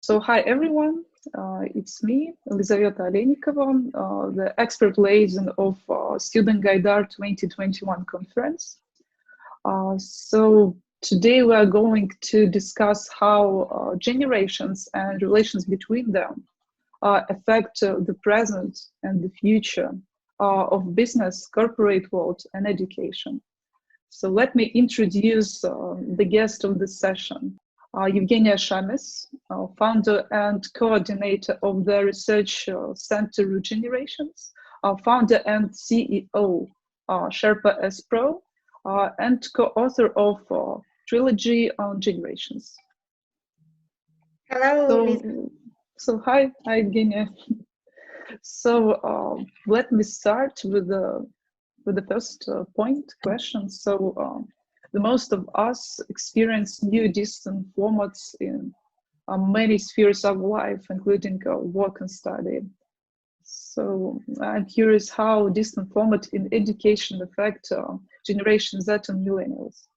So hi everyone, it's me, Elizaveta Alenikova, the expert liaison of Student Gaidar 2021 conference. So today we are going to discuss how generations and relations between them affect the present and the future of business, corporate world, and education. So let me introduce the guest of this session. Eugenia Shamis, founder and coordinator of the Research Center Regenerations, founder and CEO Sherpa S Pro, and co-author of Trilogy on Generations. Hello. So hi Eugenia. So let me start with the first question. So the most of us experience new distant formats in many spheres of life, including work and study. So I'm curious how distant format in education affect Generation Z and millennials.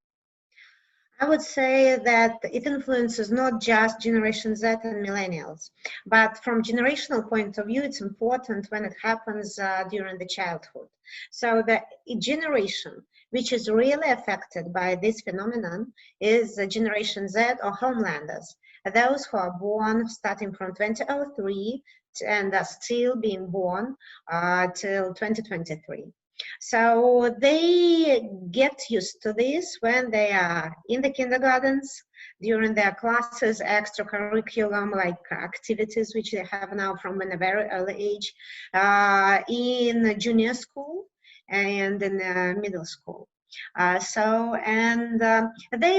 I would say that it influences not just Generation Z and millennials, but from generational point of view, it's important when it happens during the childhood. So the generation which is really affected by this phenomenon is Generation Z or homelanders, those who are born starting from 2003 and are still being born till 2023. So they get used to this when they are in the kindergartens, during their classes, extracurriculum like activities which they have now from a very early age, in junior school and in middle school. They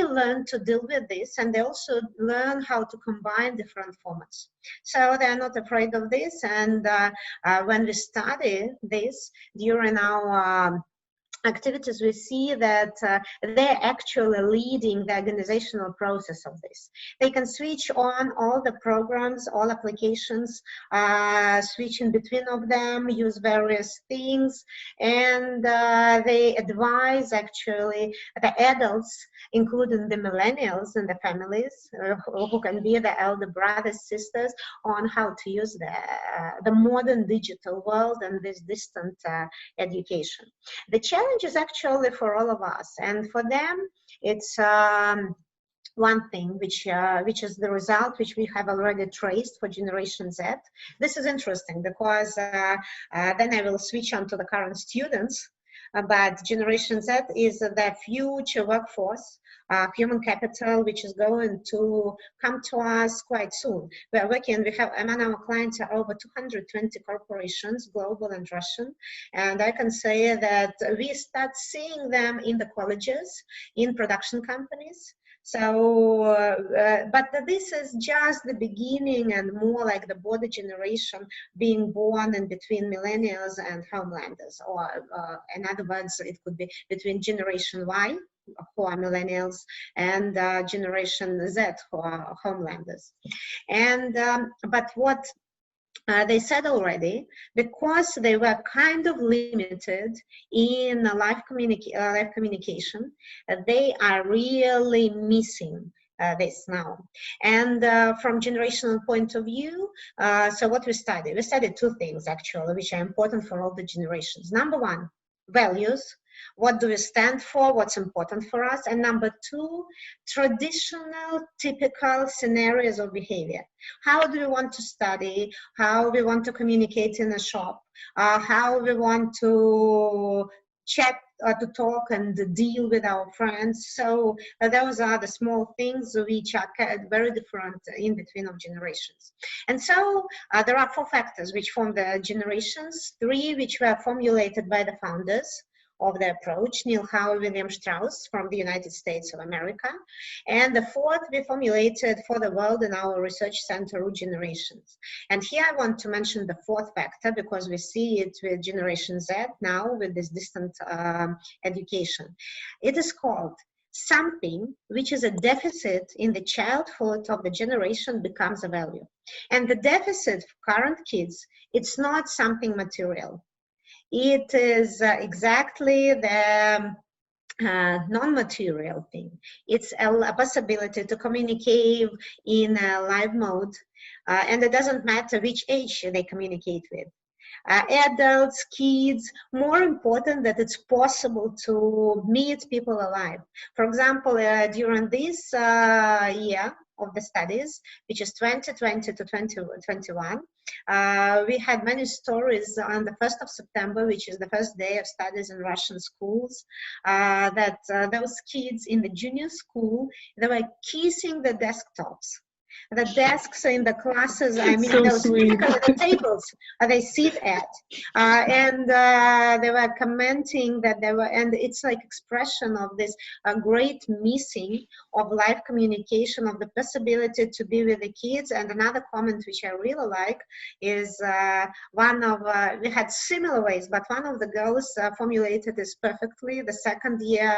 learn to deal with this, and they also learn how to combine different formats. So they're not afraid of this, and when we study this during our activities, we see that they're actually leading the organizational process of this. They can switch on all the programs, all applications, switch in between of them, use various things, and they advise actually the adults, including the millennials and the families, who can be the elder brothers, sisters, on how to use the modern digital world and this distant education. The challenge is actually for all of us, and for them it's one thing which is the result which we have already traced for Generation Z. This is interesting because then I will switch on to the current students, but Generation Z is the future workforce, human capital, which is going to come to us quite soon. We are working, we have among our clients are over 220 corporations, global and Russian, and I can say that we start seeing them in the colleges, in production companies. So, but this is just the beginning and more like the border generation being born in between millennials and homelanders, or in other words, it could be between Generation Y, who are millennials, and Generation Z, who are homelanders. And but what they said already, because they were kind of limited in live communication, they are really missing this now. And from generational point of view, so what we studied two things actually, which are important for all the generations. Number one, values. What do we stand for? What's important for us? And number two, traditional, typical scenarios of behavior. How do we want to study? How we want to communicate in a shop? How we want to chat, to talk and deal with our friends. So those are the small things which are very different in between of generations. And so there are four factors which form the generations, three which were formulated by the founders of the approach, Neil Howe, William Strauss from the United States of America. And the fourth we formulated for the world in our research center, Regenerations. And here I want to mention the fourth factor because we see it with Generation Z now with this distant education. It is called something which is a deficit in the childhood of the generation becomes a value. And the deficit for current kids, it's not something material. It is exactly the non-material thing. It's a possibility to communicate in a live mode, and it doesn't matter which age they communicate with. Adults, kids, more important that it's possible to meet people alive. For example, during this year of the studies, which is 2020 to 2021, we had many stories on the 1st of September, which is the first day of studies in Russian schools, that those kids in the junior school, they were kissing the desktops. The desks in the classes, I mean, So those sweet. typically the tables they sit at, and they were commenting that they were, and it's like expression of this great missing of live communication, of the possibility to be with the kids. And another comment which I really like is one of, we had similar ways, but one of the girls formulated this perfectly, the second year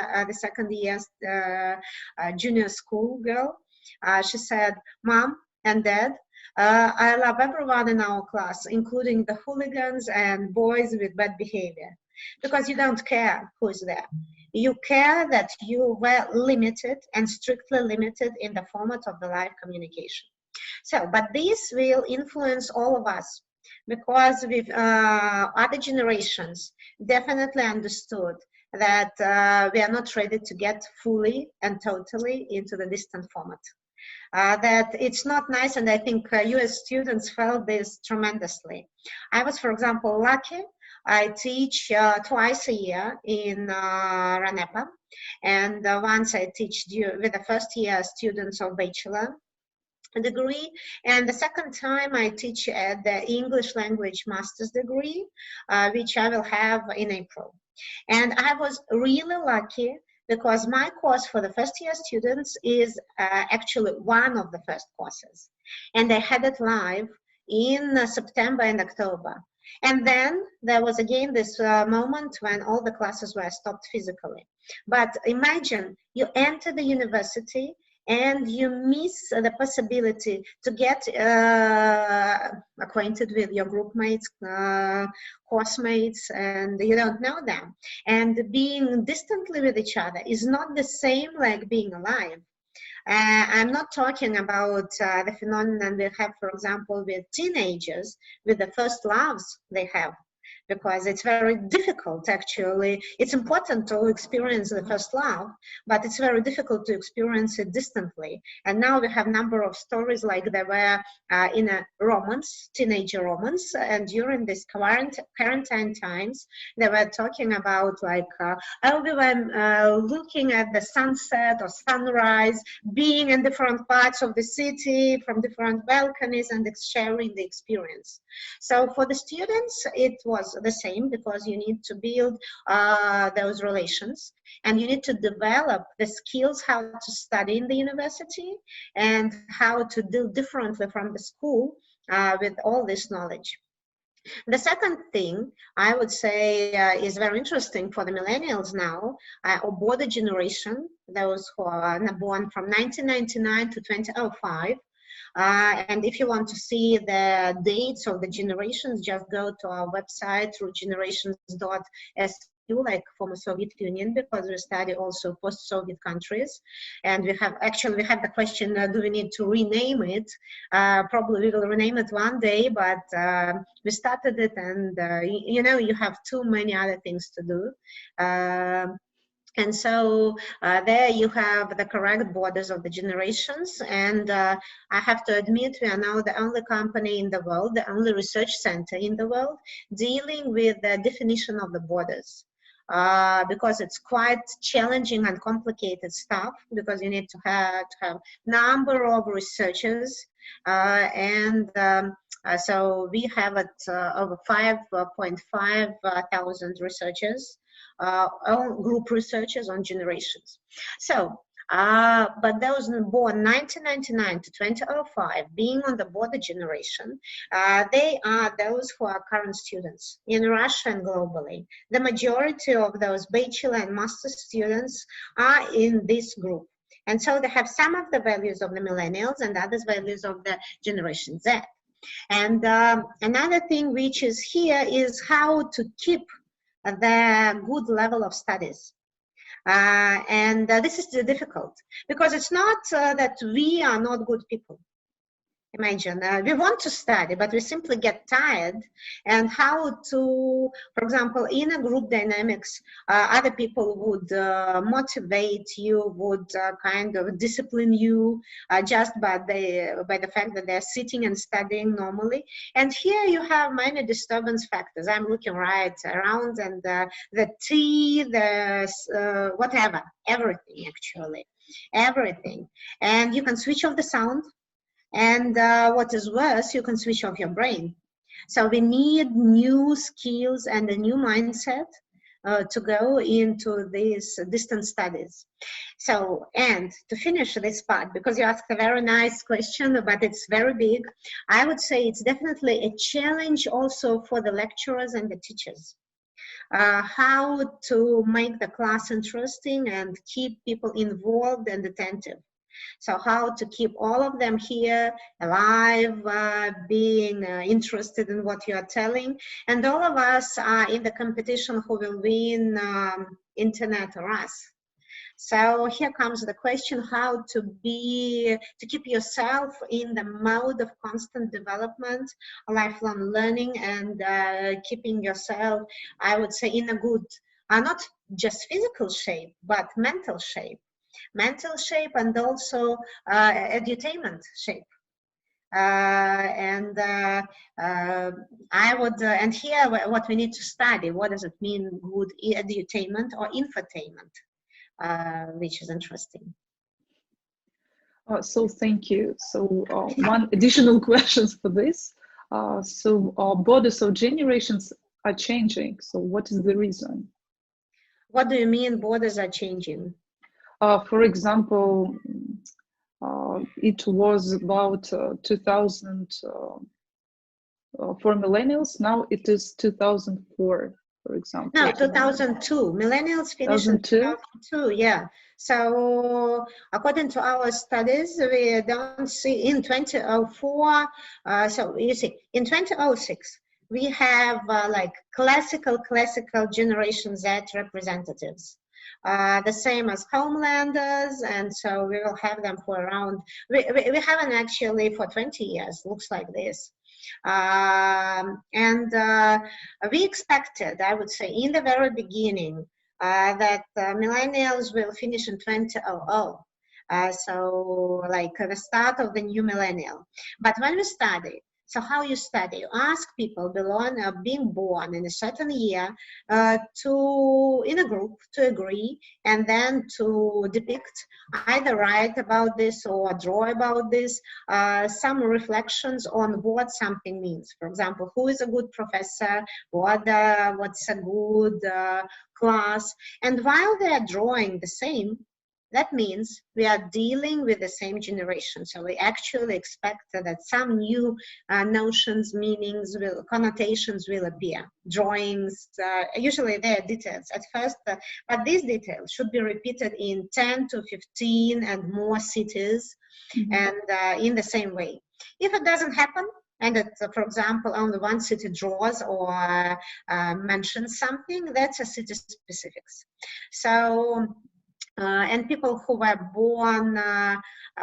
junior school girl. She said, "Mom and Dad, I love everyone in our class, including the hooligans and boys with bad behavior, because you don't care who is there. You care that you were limited and strictly limited in the format of the live communication." So, but this will influence all of us, because with other generations definitely understood that we are not ready to get fully and totally into the distant format. That it's not nice, and I think you as students felt this tremendously. I was, for example, lucky. I teach twice a year in Ranepa, and once I teach with the first year students of bachelor degree, and the second time I teach at the English language master's degree, which I will have in April. And I was really lucky because my course for the first year students is actually one of the first courses, and I had it live in September and October. And then there was again this moment when all the classes were stopped physically. But imagine you enter the university and you miss the possibility to get acquainted with your group mates, course mates, and you don't know them. And being distantly with each other is not the same like being alive. I'm not talking about the phenomenon we have, for example, with teenagers, with the first loves they have, because it's very difficult, actually. It's important to experience the first love, but it's very difficult to experience it distantly. And now we have a number of stories like there were in a romance, teenager romance, and during this quarantine times, they were talking about like, oh, we were looking at the sunset or sunrise, being in different parts of the city, from different balconies, and sharing the experience. So for the students, it was the same, because you need to build those relations, and you need to develop the skills how to study in the university and how to do differently from the school with all this knowledge. The second thing I would say is very interesting for the millennials now, or border generation, those who are born from 1999 to 2005. And if you want to see the dates of the generations, just go to our website through generations.su, like former Soviet Union, because we study also post-Soviet countries. And we have the question, do we need to rename it? Probably we will rename it one day, but we started it, and you know, you have too many other things to do. And so there you have the correct borders of the generations. And I have to admit, we are now the only company in the world, the only research center in the world, dealing with the definition of the borders. Because it's quite challenging and complicated stuff, because you need to have number of researchers, so we have over 5.5 thousand researchers, group researchers on generations. So, but those born 1999 to 2005, being on the border generation, they are those who are current students in Russia and globally. The majority of those bachelor and master students are in this group. And so they have some of the values of the millennials and others values of the Generation Z. And another thing which is here is how to keep the good level of studies. And this is difficult because it's not that we are not good people. Imagine, we want to study, but we simply get tired. And how to, for example, in a group dynamics, other people would motivate you, would kind of discipline you just by the fact that they're sitting and studying normally. And here you have many disturbance factors. I'm looking right around, and the tea, the whatever, everything actually, everything. And you can switch off the sound. And what is worse, you can switch off your brain. So we need new skills and a new mindset to go into these distance studies. So, and to finish this part, because you asked a very nice question, but it's very big, I would say it's definitely a challenge also for the lecturers and the teachers. How to make the class interesting and keep people involved and attentive. So how to keep all of them here, alive, being interested in what you are telling. And all of us are in the competition who will win internet or us. So here comes the question, how to keep yourself in the mode of constant development, lifelong learning, and keeping yourself, I would say, in a good, not just physical shape, but mental shape. Mental shape and also edutainment shape. I would, and here what we need to study, what does it mean good edutainment or infotainment, which is interesting. So thank you. So one additional questions for this. Borders of generations are changing. So what is the reason? What do you mean borders are changing? For example, it was about 2000 for millennials. Now it is 2004, for example. No, 2002. Millennials finished in 2002, yeah. So according to our studies, we don't see in 2004, so you see, in 2006, we have like classical Generation Z representatives. The same as Homelanders, and so we will have them for around, we haven't actually for 20 years, looks like this. We expected, I would say, in the very beginning, that millennials will finish in 2000. So like the start of the new millennial. But when we study, so how you study, you ask people being born in a certain year in a group to agree, and then to depict, either write about this or draw about this, some reflections on what something means. For example, who is a good professor, what's a good class. And while they are drawing the same, that means we are dealing with the same generation. So we actually expect that some new notions, meanings, connotations will appear. Drawings, usually they are details at first, but these details should be repeated in 10 to 15 and more cities, and in the same way. If it doesn't happen, and it, for example, only one city draws or mentions something, that's a city specifics. So, and people who were born,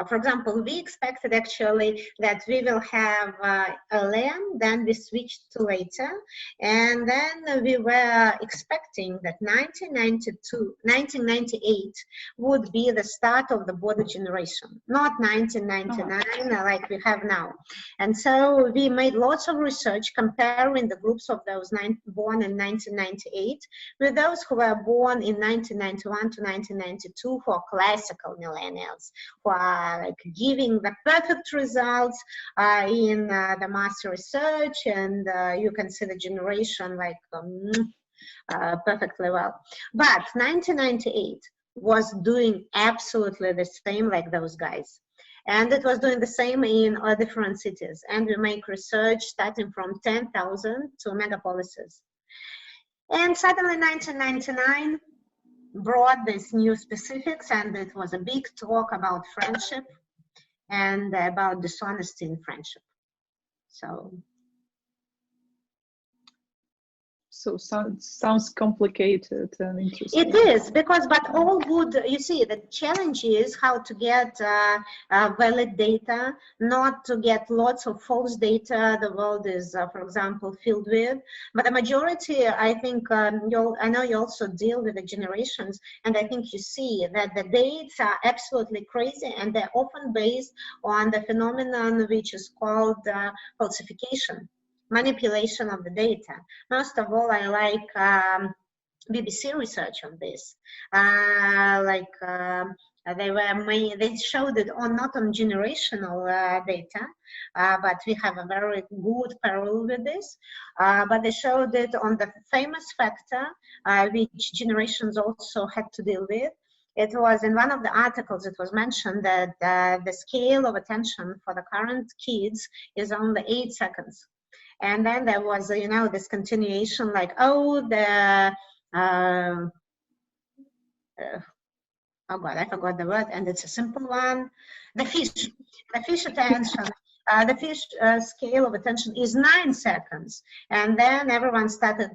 for example, we expected actually that we will have LM, then we switched to later, and then we were expecting that 1998 would be the start of the border generation, not 1999 like we have now. And so we made lots of research comparing the groups of those born in 1998 with those who were born in 1991 to 1992 for classical millennials, who are like giving the perfect results in the master research, and you can see the generation like perfectly well. But 1998 was doing absolutely the same like those guys. And it was doing the same in different cities. And we make research starting from 10,000 to megapolises. And suddenly 1999 brought these new specifics, and it was a big talk about friendship and about dishonesty in friendship. So sounds complicated and interesting. It is because, but all good, you see, the challenge is how to get valid data, not to get lots of false data the world is, for example, filled with. But the majority, I think, I know you also deal with the generations, and I think you see that the dates are absolutely crazy, and they're often based on the phenomenon which is called falsification, manipulation of the data. Most of all, I like BBC research on this. They showed it on not on generational data, but we have a very good parallel with this. But they showed it on the famous factor, which generations also had to deal with. It was in one of the articles, it was mentioned that the scale of attention for the current kids is only 8 seconds. And then there was, this continuation like, oh, oh God, I forgot the word, and it's a simple one. The fish attention. The fish scale of attention is 9 seconds, and then everyone started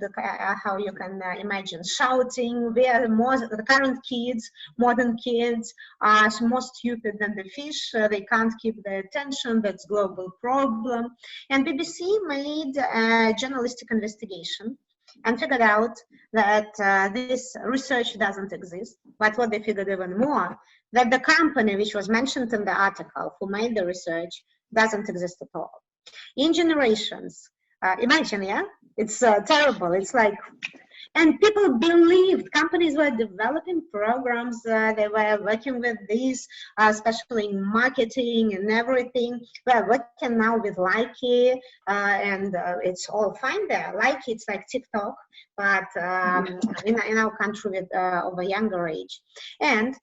how you can imagine shouting. The current kids, modern kids, are more stupid than the fish. They can't keep their attention. That's global problem. And BBC made a journalistic investigation and figured out that this research doesn't exist. But what they figured even more, that the company which was mentioned in the article who made the research doesn't exist at all. In generations, imagine, yeah? It's terrible. It's like, and people believed, companies were developing programs, they were working with these, especially in marketing and everything. We're working now with Likey, and it's all fine there. Likey, it's like TikTok, but in our country with, of a younger age. And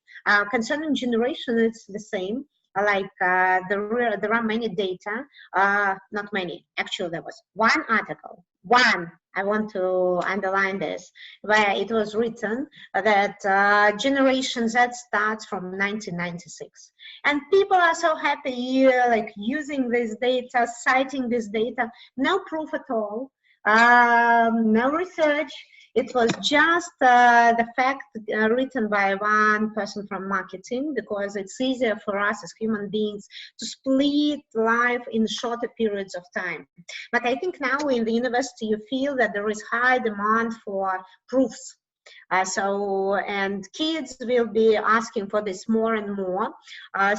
concerning generation, it's the same. Like there are many data, not many, actually there was one article, I want to underline this, where it was written that Generation Z starts from 1996. And people are so happy, like using this data, citing this data, no proof at all, no research. It was just the fact written by one person from marketing, because it's easier for us as human beings to split life in shorter periods of time. But I think now in the university, you feel that there is high demand for proofs. And kids will be asking for this more and more.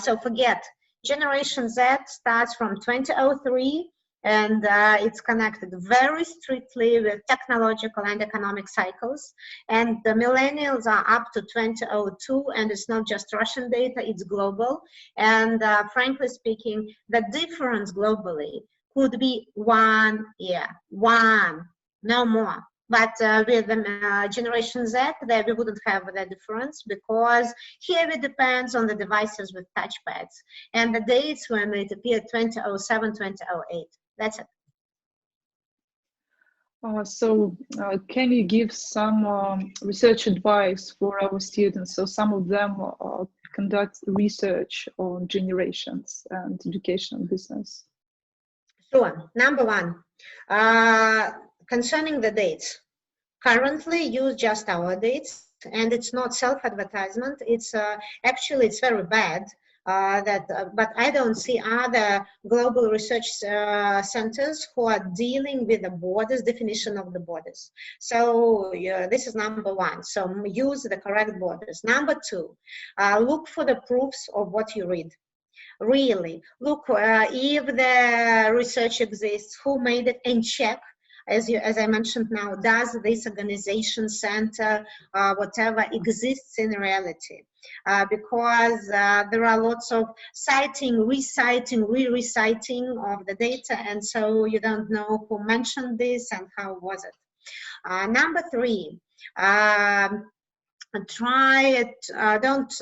So forget, Generation Z starts from 2003. And it's connected very strictly with technological and economic cycles. And the millennials are up to 2002, and it's not just Russian data, it's global. And frankly speaking, the difference globally could be 1 year, no more. But with the Generation Z, there we wouldn't have the difference, because here it depends on the devices with touchpads. And the dates when it appeared, 2007, 2008. That's it. Can you give some research advice for our students? So some of them conduct research on generations and education and business. Sure. Number one, concerning the dates, currently use just our dates, and it's not self-advertisement. It's actually, it's very bad. But I don't see other global research centers who are dealing with the borders, definition of the borders. So this is number one. So use the correct borders. Number two, look for the proofs of what you read. Really, look if the research exists, who made it, and check. As I mentioned now, does this organization, center, whatever exists in reality? Because there are lots of citing, reciting, re-reciting of the data, and so you don't know who mentioned this and how was it. Number three, try it, don't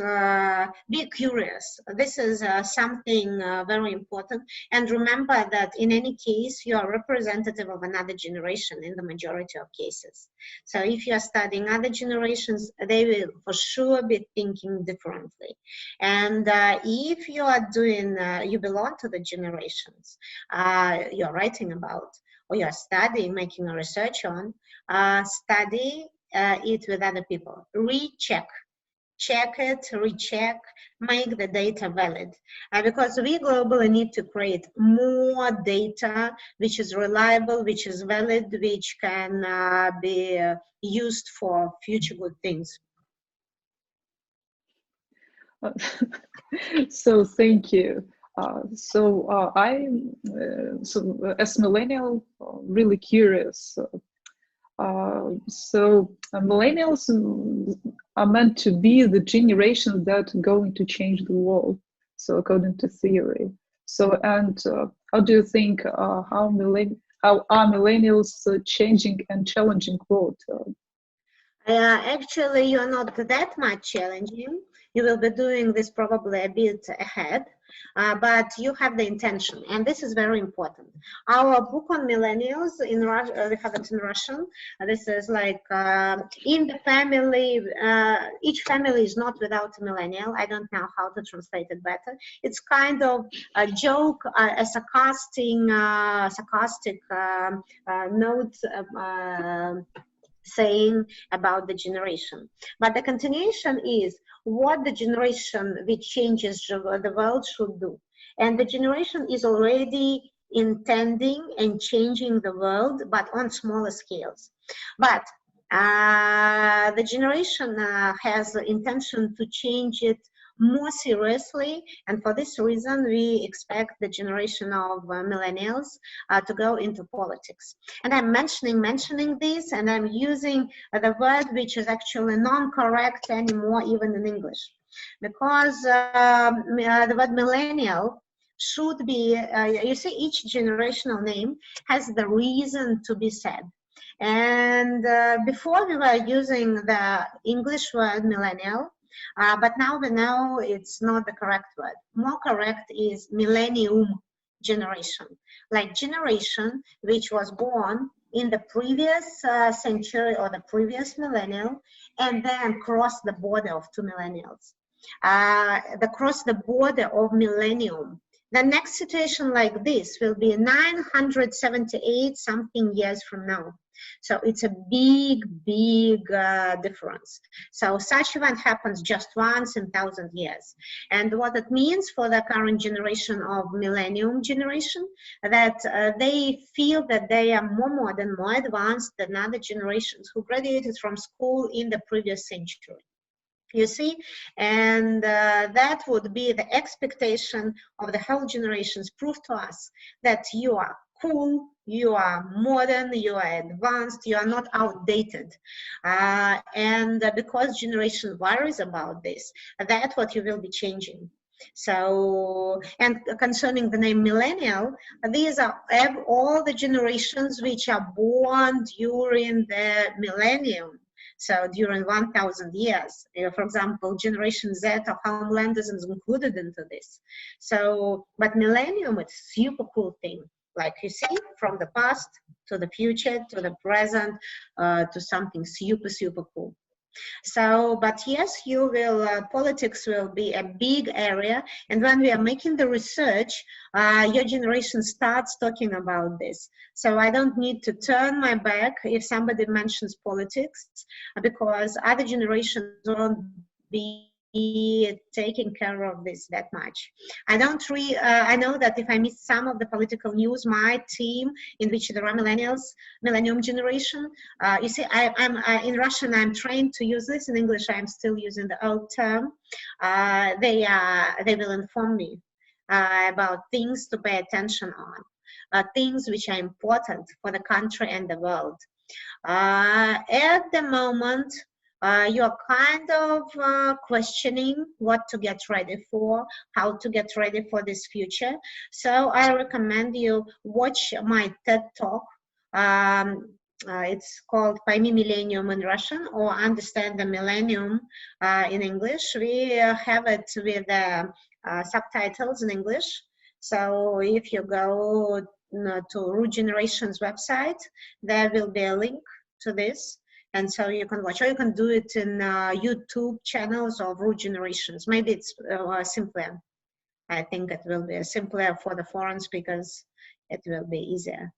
be curious. This is something very important. And remember that in any case, you are representative of another generation in the majority of cases. So if you are studying other generations, they will for sure be thinking differently. And if you are doing, you belong to the generations you're writing about, or you're studying, making a research on, study it with other people. Recheck. Check it, recheck, make the data valid. Because we globally need to create more data which is reliable, which is valid, which can be used for future good things. So thank you. As millennial, really curious. Millennials are meant to be the generation that are going to change the world. So according to theory. How do you think how are millennials changing and challenging world? Actually, you're not that much challenging. You will be doing this probably a bit ahead, but you have the intention, and this is very important. Our book on millennials in Russia, we have it in Russian. This is like in the family. Each family is not without a millennial. I don't know how to translate it better. It's kind of a joke, a sarcastic note. Saying about the generation, but the continuation is what the generation which changes the world should do, and the generation is already intending and changing the world, but on smaller scales. But the generation has the intention to change it more seriously, and for this reason we expect the generation of millennials to go into politics. And I'm mentioning this, and I'm using the word which is actually non-correct anymore even in English, because the word millennial should be you see, each generational name has the reason to be said. And before we were using the English word millennial, but now we know it's not the correct word. More correct is millennium generation, like generation which was born in the previous century or the previous millennial, and then crossed the border of two millennials. The cross the border of millennium. The next situation like this will be 978 something years from now. So it's a big difference. So such event happens just once in 1,000 years. And what it means for the current generation of millennium generation, that they feel that they are more modern, more advanced than other generations who graduated from school in the previous century. You see, and that would be the expectation of the whole generations. Prove to us that you are cool, you are modern, you are advanced, you are not outdated. And because generation worries about this, that's what you will be changing. So, and concerning the name millennial, these are all the generations which are born during the millennium. So during 1,000 years, for example, Generation Z of Homelanders is included into this. So, but millennium, it's a super cool thing. Like you see, from the past to the future, to the present, to something super cool. So, but yes, you will, politics will be a big area. And when we are making the research, your generation starts talking about this. So I don't need to turn my back if somebody mentions politics, because other generations won't be taking care of this that much. I know that if I miss some of the political news, my team, in which there are millennium generation, you see, I'm in Russian, I'm trained to use this. In English, I'm still using the old term. They will inform me about things to pay attention on, things which are important for the country and the world. At the moment, you're kind of questioning what to get ready for, how to get ready for this future. So I recommend you watch my TED Talk. It's called Пойми Millennium in Russian, or Understand the Millennium in English. We have it with subtitles in English. So if you go to Root Generation's website, there will be a link to this, and so you can watch, or you can do it in YouTube channels of Root Generations. Maybe it's simpler. I think it will be simpler for the foreign speakers. It will be easier.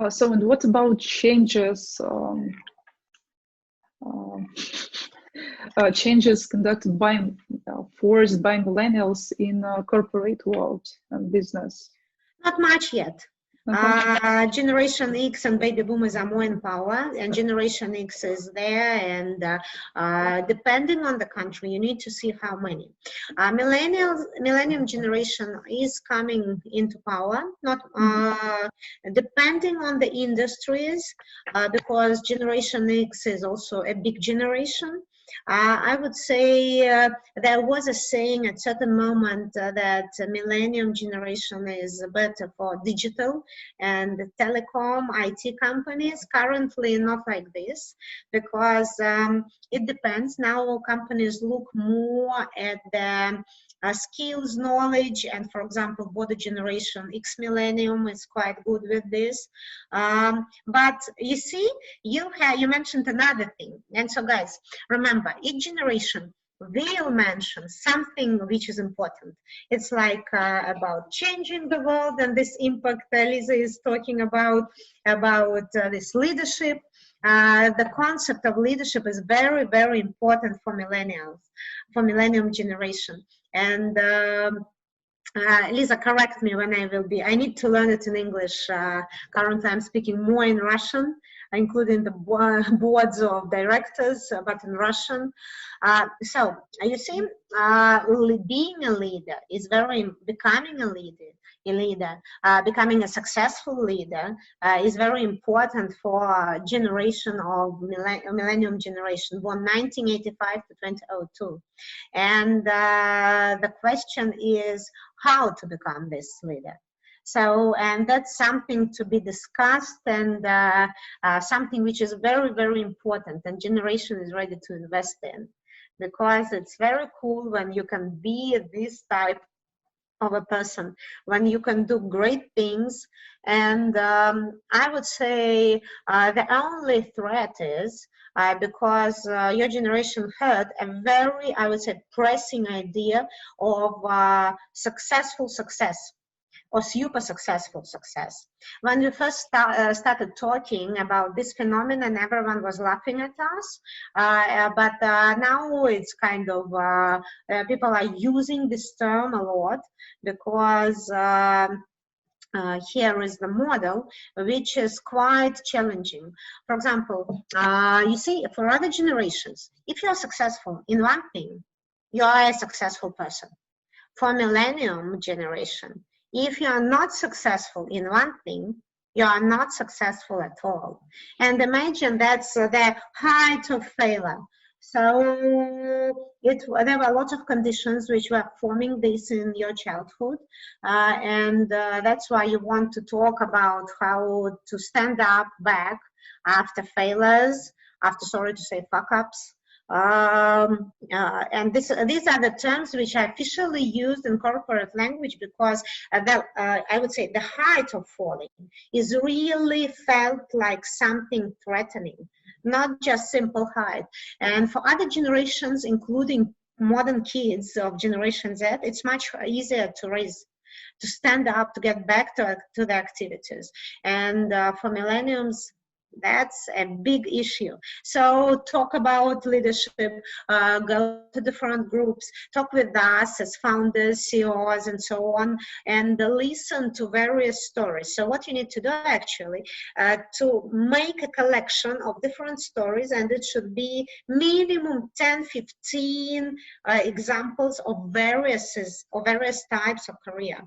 So, and what about changes? Uh, Changes conducted by forced by millennials in corporate world and business. Not much yet. Not much. Generation X and baby boomers are more in power, and Generation X is there. And depending on the country, you need to see how many. Millennium generation is coming into power, not depending on the industries, because Generation X is also a big generation. I would say there was a saying at certain moment that millennium generation is better for digital and telecom IT companies. Currently not like this, because it depends. Now companies look more at the skills, knowledge, and for example, border generation X millennium is quite good with this. But you see, you mentioned another thing. And so guys, remember, each generation will mention something which is important. It's like about changing the world, and this impact Lisa is talking about this leadership. The concept of leadership is very, very important for millennials, for millennium generation. And Lisa, correct me when I need to learn it in English. Currently, I'm speaking more in Russian, including the boards of directors, but in Russian. So you see, being a leader is becoming a leader, becoming a successful leader is very important for generation of millennium generation, born 1985 to 2002. And the question is how to become this leader. So, and that's something to be discussed, and something which is very, very important, and generation is ready to invest in, because it's very cool when you can be this type of a person, when you can do great things. And I would say the only threat is because your generation had a very, I would say, pressing idea of successful success or super successful success. When we first started talking about this phenomenon, everyone was laughing at us, but now it's kind of, people are using this term a lot, because here is the model, which is quite challenging. For example, you see, for other generations, if you're successful in one thing, you are a successful person. For millennium generation, if you are not successful in one thing, you are not successful at all. And imagine that's the height of failure. So there were a lot of conditions which were forming this in your childhood. And that's why you want to talk about how to stand up back after failures, after, sorry to say, fuck-ups. And these are the terms which are officially used in corporate language, because I would say the height of falling is really felt like something threatening, not just simple height. And for other generations, including modern kids of Generation Z, it's much easier to stand up, to get back to the activities. And for millenniums, that's a big issue. So talk about leadership, go to different groups, talk with us as founders, CEOs, and so on, and listen to various stories. So what you need to do actually, to make a collection of different stories, and it should be minimum 10, 15 examples of various types of career,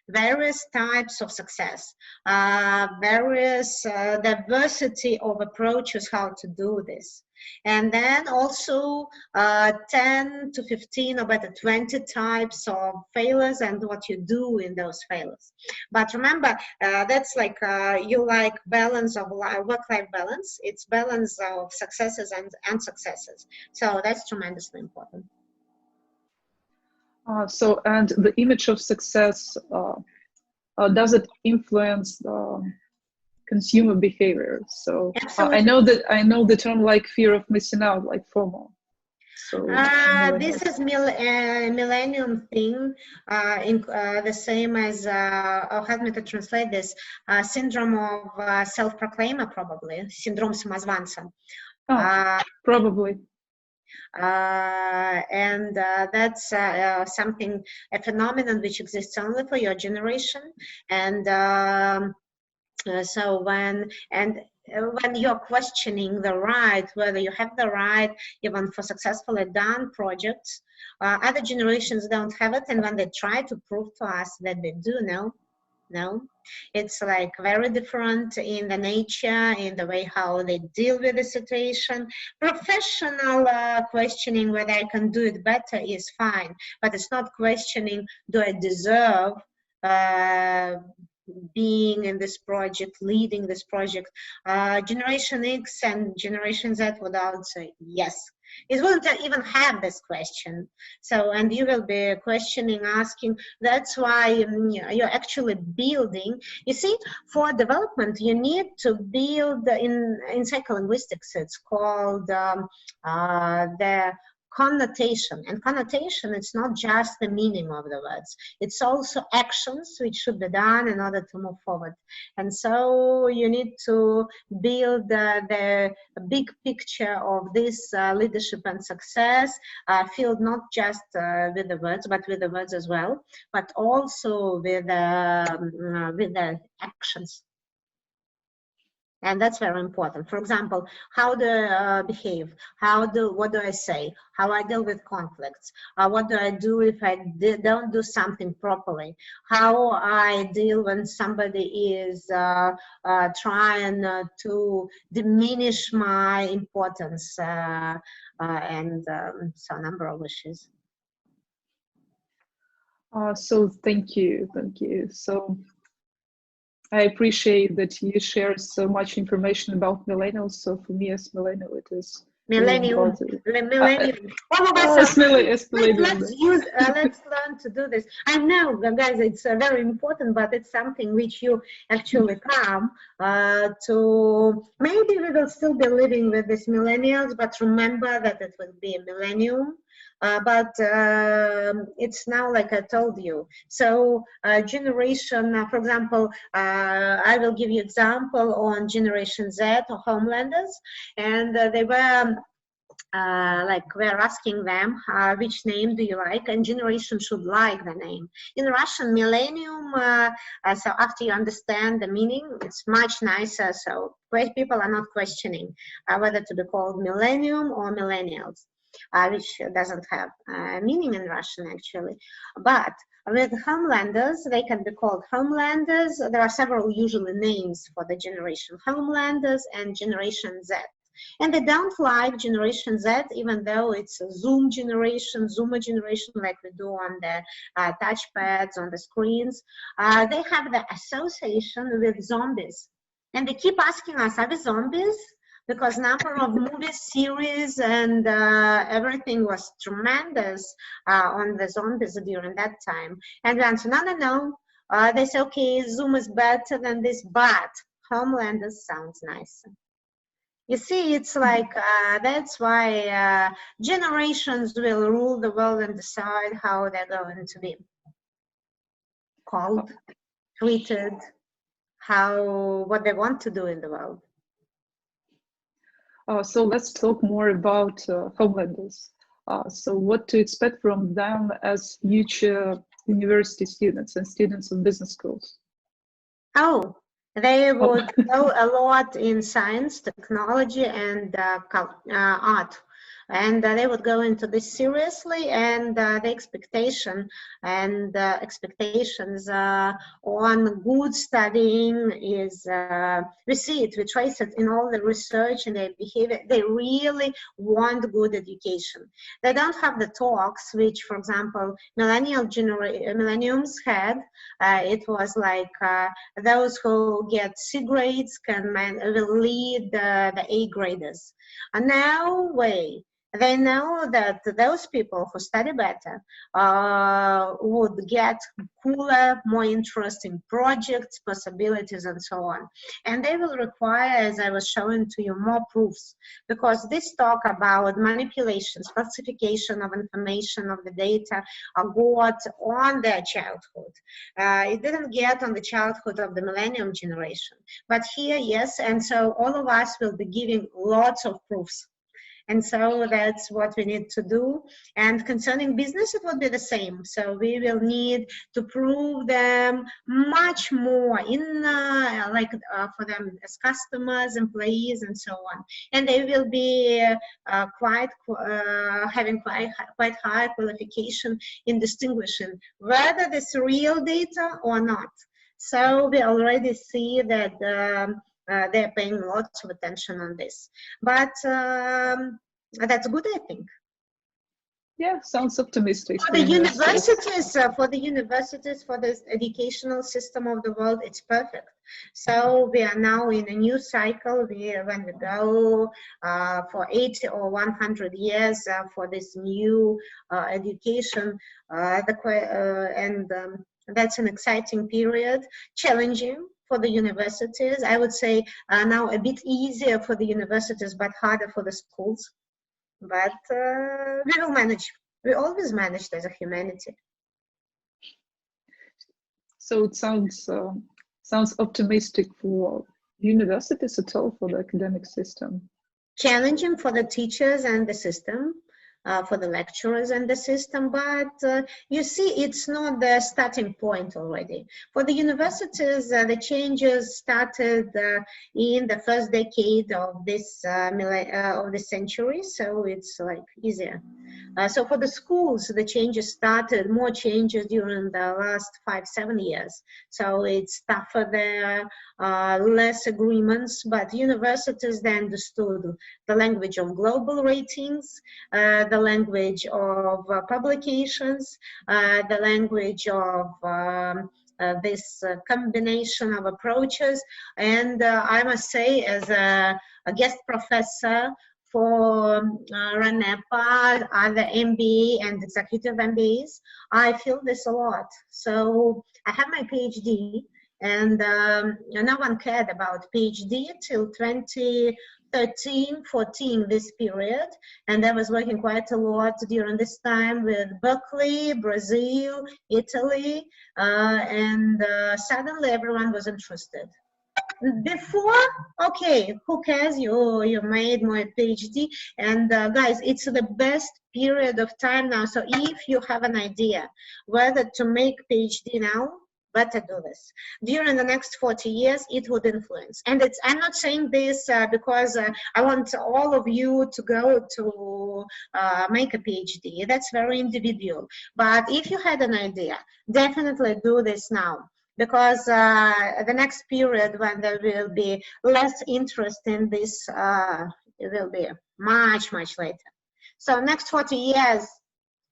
various types of success, various diversity of approaches how to do this. And then also 10 to 15 or better 20 types of failures and what you do in those failures. But remember, that's like you like balance of work-life balance. It's balance of successes and unsuccesses. So that's tremendously important. So, and the image of success, does it influence consumer behavior? So I know the term like fear of missing out, like FOMO. So This is millennium thing, the same as, help me to translate this, syndrome of self-proclaimer, probably, syndrome самозванца. Probably. And that's something, a phenomenon which exists only for your generation. And so when you're questioning the right, whether you have the right even for successfully done projects, other generations don't have it, and when they try to prove to us that they do, no, it's like very different in the nature, in the way how they deal with the situation. Professional questioning whether I can do it better is fine, but it's not questioning, do I deserve being in this project, leading this project. Generation X and Generation Z would say yes. It wouldn't even have this question. So, and you will be questioning, asking. That's why you're actually building. You see, for development, you need to build in psycholinguistics. It's called the connotation. And connotation, it's not just the meaning of the words, it's also actions which should be done in order to move forward. And so you need to build the big picture of this leadership and success, filled not just with the words, but with the words as well, but also with the actions. And that's very important. For example, how do I behave? What do I say? How I deal with conflicts? What do I do if I don't do something properly? How I deal when somebody is trying to diminish my importance, and so a number of issues. So thank you. So I appreciate that you share so much information about millennials. So for me as millennial, it is millennium. Let's learn to do this. I know, guys, it's very important, but it's something which you actually come to. Maybe we will still be living with these millennials, but remember that it will be a millennium. But it's now like I told you. So generation, for example, I will give you example on Generation Z or Homelanders, and they were like we're asking them which name do you like, and generation should like the name. In Russian, millennium, so after you understand the meaning, it's much nicer, so people are not questioning whether to be called millennium or millennials, which doesn't have meaning in Russian actually. But with Homelanders, they can be called Homelanders. There are several usually names for the generation, Homelanders and Generation Z. And they don't like Generation Z, even though it's a Zoom generation, Zoomer generation, like we do on the touchpads, on the screens. They have the association with zombies. And they keep asking us, are we zombies? Because number of movie series and everything was tremendous on the zombies during that time. And we answer, no. They say, okay, Zoom is better than this, but Homelanders sounds nicer. You see, it's like, that's why generations will rule the world and decide how they're going to be called, treated, what they want to do in the world. So let's talk more about Homelanders. So what to expect from them as future university students and students of business schools? Oh, they would know a lot in science, technology, and art. And they would go into this seriously, and the expectations on good studying is, we see it, we trace it in all the research and their behavior. They really want good education. They don't have the talks which, for example, millenniums had. It was like those who get C grades will lead the A graders. No way. They know that those people who study better would get cooler, more interesting projects, possibilities, and so on. And they will require, as I was showing to you, more proofs, because this talk about manipulation, falsification of information, of the data, got on their childhood. It didn't get on the childhood of the millennium generation. But here, yes, and so all of us will be giving lots of proofs. And so that's what we need to do. And concerning business, it would be the same. So we will need to prove them much more in for them as customers, employees, and so on. And they will be having quite high qualification in distinguishing whether this real data or not. So we already see that they're paying lots of attention on this, but that's good, I think. Yeah, sounds optimistic. For the universities, for the educational system of the world, it's perfect. So we are now in a new cycle when we go for 80 or 100 years for this new education, that's an exciting period, challenging for the universities. I would say now a bit easier for the universities, but harder for the schools. But we will manage. We always managed as a humanity. So it sounds optimistic for universities at all, for the academic system. Challenging for the teachers and the system, for the lecturers and the system, but you see, it's not the starting point already. For the universities, the changes started in the first decade of this century, so it's like easier. So for the schools, the changes started, more changes during the last 5-7 years. So it's tougher there, less agreements, but universities then understood the language of global ratings, the language of publications, the language of this combination of approaches. And I must say, as a guest professor for RANEPA, other MBA and executive MBAs, I feel this a lot. So I have my PhD, and no one cared about PhD till 2013-14, this period, and I was working quite a lot during this time with Berkeley, Brazil, Italy, and suddenly everyone was interested. Before, okay, who cares, you made my PhD, and guys, it's the best period of time now. So if you have an idea whether to make PhD now, better do this. During the next 40 years, it would influence. And I'm not saying this because I want all of you to go to make a PhD. That's very individual. But if you had an idea, definitely do this now. Because the next period when there will be less interest in this, it will be much, much later. So next 40 years,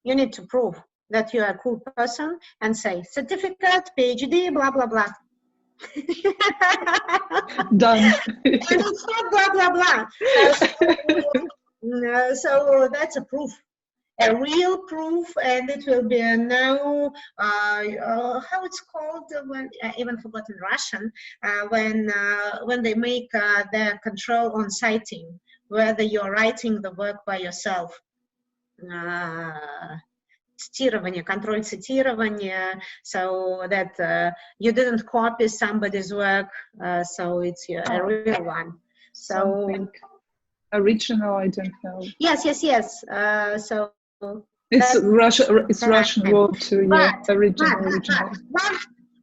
you need to prove that you're a cool person and say, certificate, PhD, blah, blah, blah. Done. And it's not blah, blah, blah. So that's a proof. A real proof, and it will be now how it's called, when I even forgot in Russian, when they make the control on citing, whether you're writing the work by yourself. Цитирование, control цитирование, so that you didn't copy somebody's work, so it's a real one. So something original, I don't know. Yes. So it's Russian word to original.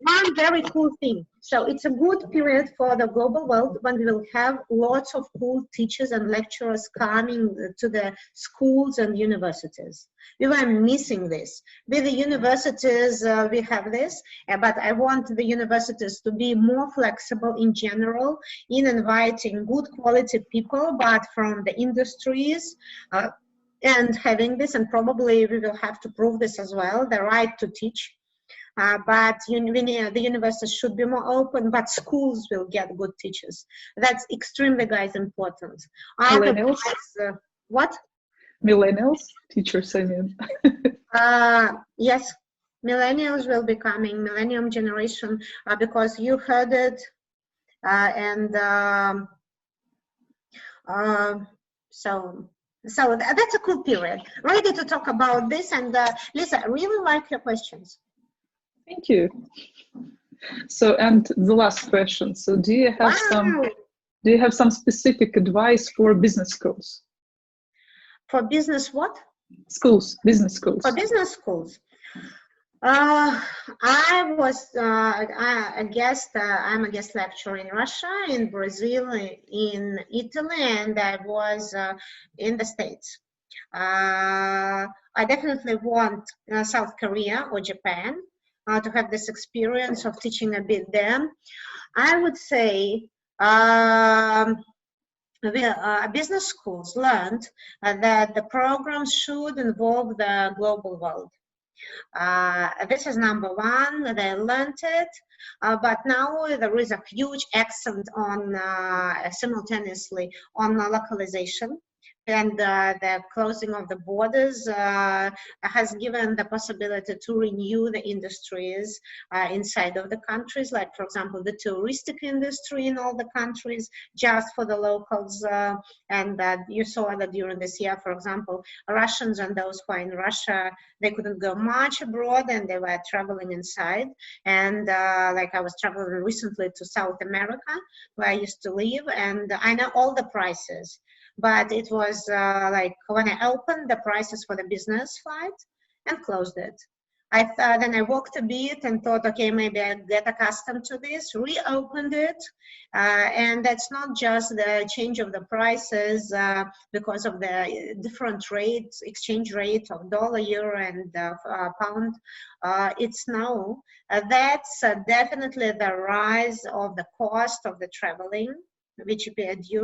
One very cool thing. So it's a good period for the global world when we will have lots of cool teachers and lecturers coming to the schools and universities. We were missing this. With the universities, we have this, but I want the universities to be more flexible in general in inviting good quality people, but from the industries, and having this, and probably we will have to prove this as well, the right to teach. But the universities should be more open, but schools will get good teachers. That's extremely, guys, important. Otherwise, what? Millennials, teachers, I mean. Yes, millennials will be coming, millennium generation, because you heard it, and so that's a cool period. Ready to talk about this, and Lisa, I really like your questions. Thank you. So, and the last question. So, do you have some specific advice for business schools? For business what? Schools, business schools. For business schools. I was a guest. I'm a guest lecturer in Russia, in Brazil, in Italy, and I was in the States. I definitely want South Korea or Japan to have this experience of teaching a bit there. I would say business schools learned that the programs should involve the global world. This is number one. They learned it, but now there is a huge accent on simultaneously on localization. And the closing of the borders has given the possibility to renew the industries inside of the countries, like, for example, the touristic industry in all the countries, just for the locals. And you saw that during this year, for example, Russians and those who are in Russia, they couldn't go much abroad and they were traveling inside. And like I was traveling recently to South America, where I used to live, and I know all the prices. But it was like when I opened the prices for the business flight and closed it. Then I walked a bit and thought, okay, maybe I get accustomed to this, reopened it. And that's not just the change of the prices because of the different rates, exchange rate of dollar, euro, and pound. It's now, that's definitely the rise of the cost of the traveling, which appeared due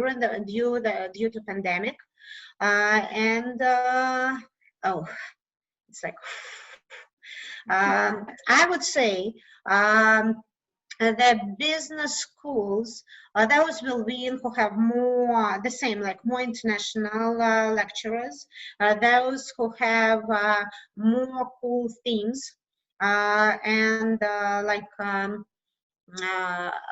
to pandemic, it's like I would say the business schools, those will be who have more the same, like more international lecturers, those who have more cool things, and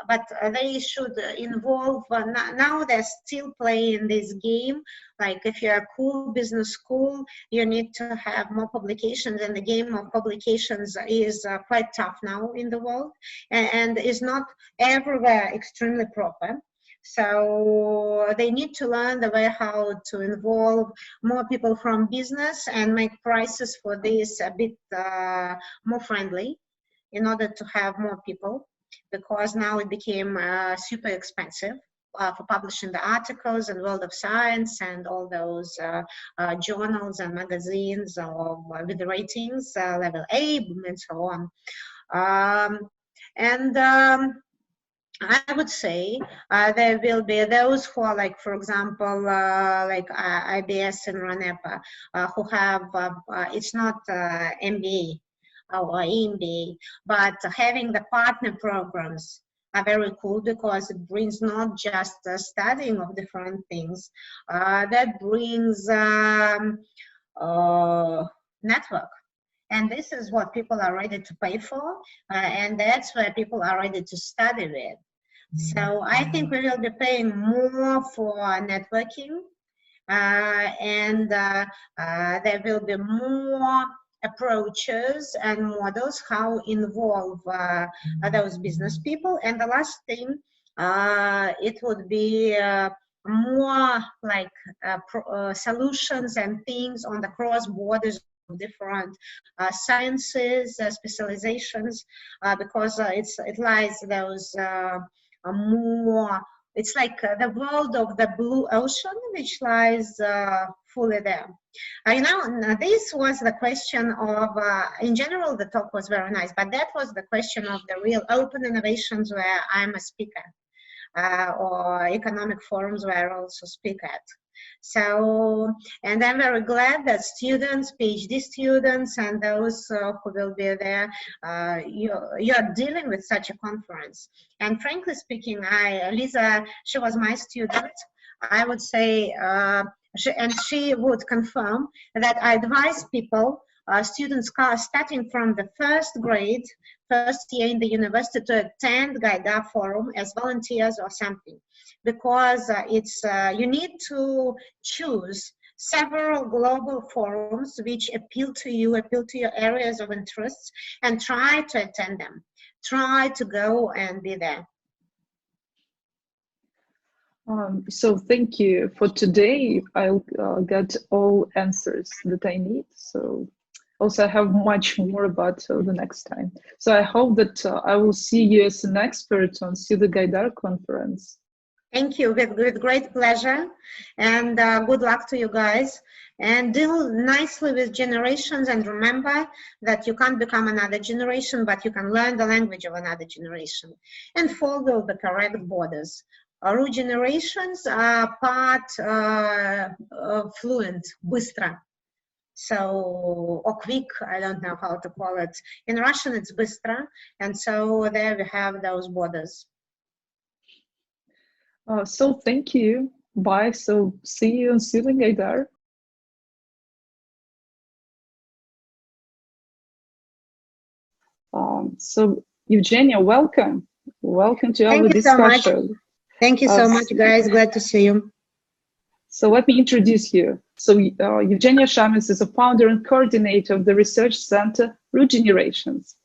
but they should involve, now they're still playing this game, like if you're a cool business school, you need to have more publications, and the game of publications is quite tough now in the world, and is not everywhere extremely proper. So they need to learn the way how to involve more people from business and make prices for this a bit more friendly in order to have more people, because now it became super expensive for publishing the articles in World of Science and all those journals and magazines with the ratings, level A and so on. I would say there will be those who are like, for example, like IBS and RANEPA, who have, it's not MBA, or MBA, but having the partner programs are very cool, because it brings not just studying of different things, that brings network. And this is what people are ready to pay for, and that's where people are ready to study with. So I think we will be paying more for networking, and there will be more approaches and models how involve those business people. And the last thing, it would be more like solutions and things on the cross borders of different sciences, specializations, because it lies those more, it's like the world of the blue ocean, which lies fully there. This was the question of, in general, the talk was very nice, but that was the question of the real open innovations where I'm a speaker, or economic forums where I also speak at. So, and I'm very glad that students, PhD students, and those who will be there, you're dealing with such a conference. And frankly speaking, Lisa, she was my student. I would say, she would confirm that I advise people, students starting from the first grade, first year in the university, to attend Gaida Forum as volunteers or something, because you need to choose several global forums which appeal to you, appeal to your areas of interest, and try to attend them. Try to go and be there. So thank you for today. I'll get all answers that I need. So also I have much more about the next time. So I hope that I will see you as an expert on Sida Gaidar conference. Thank you, with great pleasure, and good luck to you guys. And deal nicely with generations, and remember that you can't become another generation, but you can learn the language of another generation and follow the correct borders. Our generations are part fluent, быстро. So, or quick, I don't know how to call it. In Russian, it's быстро, and so there we have those borders. So thank you. Bye. So see you in Sida Gaidar. So Eugenia, welcome. Welcome to our discussion. Thank you so much, guys. Glad to see you. So let me introduce you. So Eugenia Shamis is a founder and coordinator of the research center Regenerations.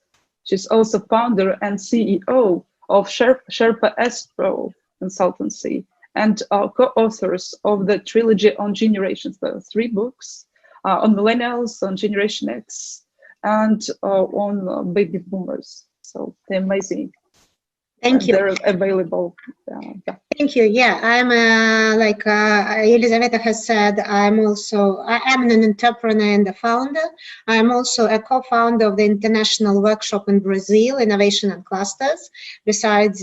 She's also founder and CEO of Sherpa Espro Consultancy and co-authors of the trilogy on generations. There are 3 books on millennials, on Generation X, and on baby boomers. So they're amazing. Thank you. They're available. Yeah. Thank you. Yeah, I'm like Elizaveta has said, I'm an entrepreneur and a founder. I'm also a co-founder of the international workshop in Brazil, Innovation and Clusters. Besides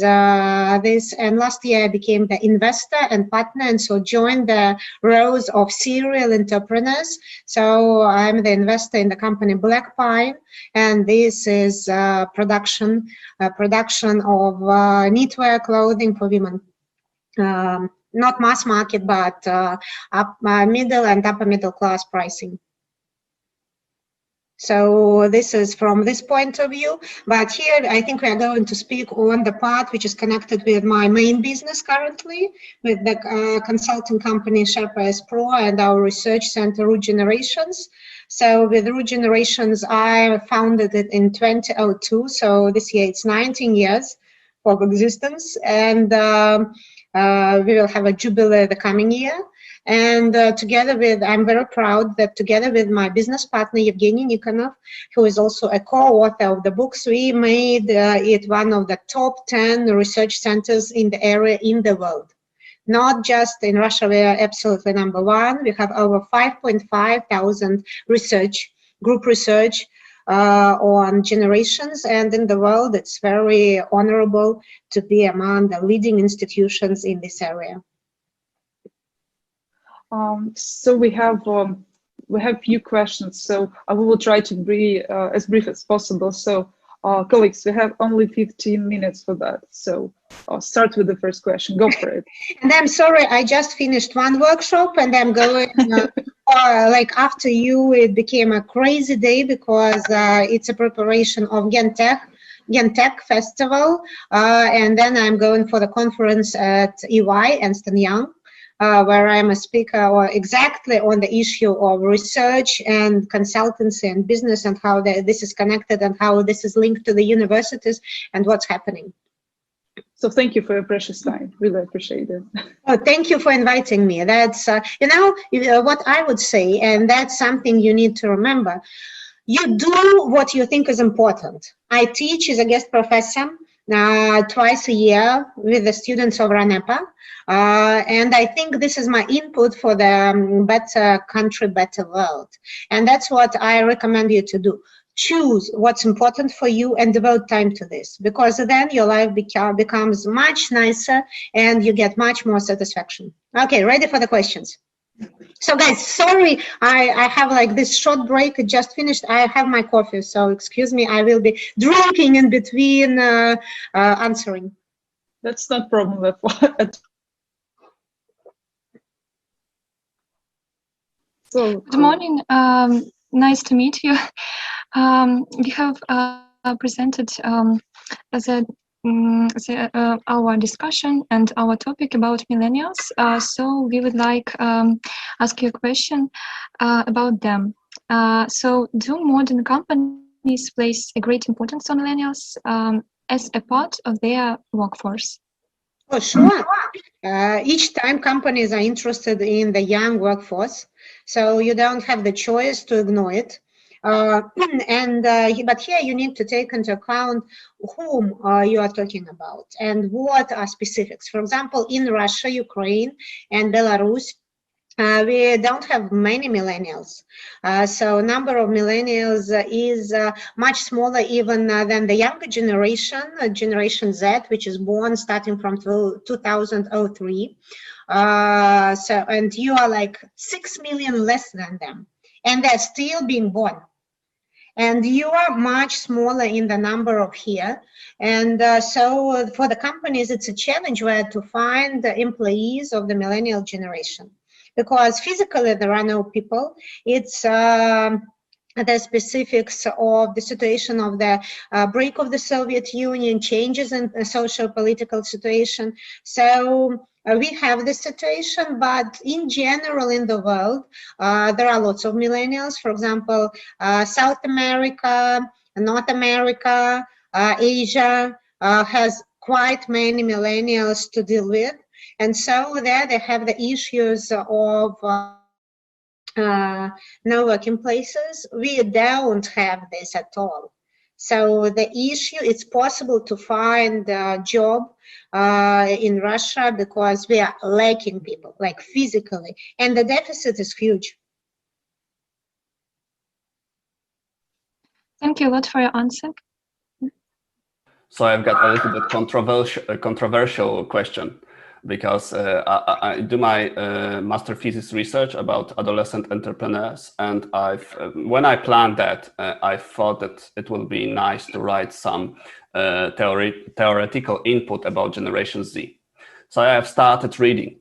this, and last year I became the investor and partner, and so joined the rows of serial entrepreneurs. So I'm the investor in the company Black Pine, and this is production of knitwear clothing for women. Not mass market, but middle and upper middle class pricing. So this is from this point of view, but here I think we are going to speak on the part which is connected with my main business currently, with the consulting company Sherpa S Pro and our research center Regenerations. So with Regenerations, I founded it in 2002, so this year it's 19 years of existence, and we will have a jubilee the coming year. And I'm very proud that together with my business partner, Evgeny Nikonov, who is also a co-author of the books, we made it one of the top 10 research centers in the area in the world. Not just in Russia, we are absolutely number 1. We have over 5,500 group research on generations, and in the world, it's very honorable to be among the leading institutions in this area. So we have few questions, so I will try to be as brief as possible. So colleagues, we have only 15 minutes for that. So I'll start with the first question. Go for it. And I'm sorry, I just finished one workshop and I'm going, like after you, it became a crazy day because it's a preparation of Gentech Festival. And then I'm going for the conference at EY, Ernst & Young. Where I'm a speaker or exactly on the issue of research and consultancy and business and how this is connected and how this is linked to the universities and what's happening. So thank you for your precious time. Really appreciate it. Oh, thank you for inviting me. That's, what I would say, and that's something you need to remember. You do what you think is important. I teach as a guest professor twice a year with the students of RANEPA. And I think this is my input for the better country, better world. And that's what I recommend you to do. Choose what's important for you and devote time to this, because then your life becomes much nicer and you get much more satisfaction. Okay, ready for the questions? So guys, sorry, I have like this short break. It just finished. I have my coffee, so excuse me. I will be drinking in between answering. That's not a problem at all. So, Good morning. Nice to meet you. We have presented our discussion and our topic about millennials. So we would like ask you a question about them. So do modern companies place a great importance on millennials as a part of their workforce? Oh, sure. Each time companies are interested in the young workforce, so you don't have the choice to ignore it. But here you need to take into account whom you are talking about and what are specifics. For example, in Russia, Ukraine, and Belarus, we don't have many millennials. So number of millennials is much smaller even than the younger generation, Generation Z, which is born starting from 2003. And you are like 6 million less than them, and they're still being born. And you are much smaller in the number of here. And so for the companies, it's a challenge where to find the employees of the millennial generation, because physically there are no people. It's the specifics of the situation of the break of the Soviet Union, changes in the social political situation. So we have this situation, but in general in the world, there are lots of millennials. For example, South America, North America, Asia has quite many millennials to deal with. And so there they have the issues of no working places. We don't have this at all. So the issue, it's possible to find a job in Russia because we are lacking people, like physically, and the deficit is huge. Thank you a lot for your answer. So I've got a little bit controversial question, because I do my master thesis research about adolescent entrepreneurs, and when I planned that, I thought that it would be nice to write some theoretical input about Generation Z. So I have started reading,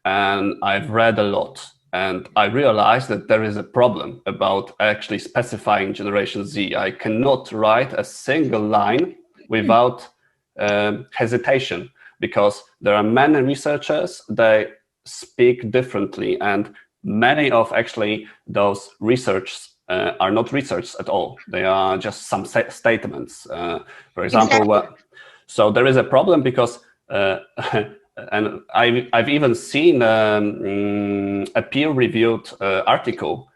and I've read a lot, and I realized that there is a problem about actually specifying Generation Z. I cannot write a single line without hesitation, because there are many researchers, they speak differently, and many of actually those research are not research at all. They are just some statements. For example, Exactly. so there is a problem because and I've even seen a peer-reviewed article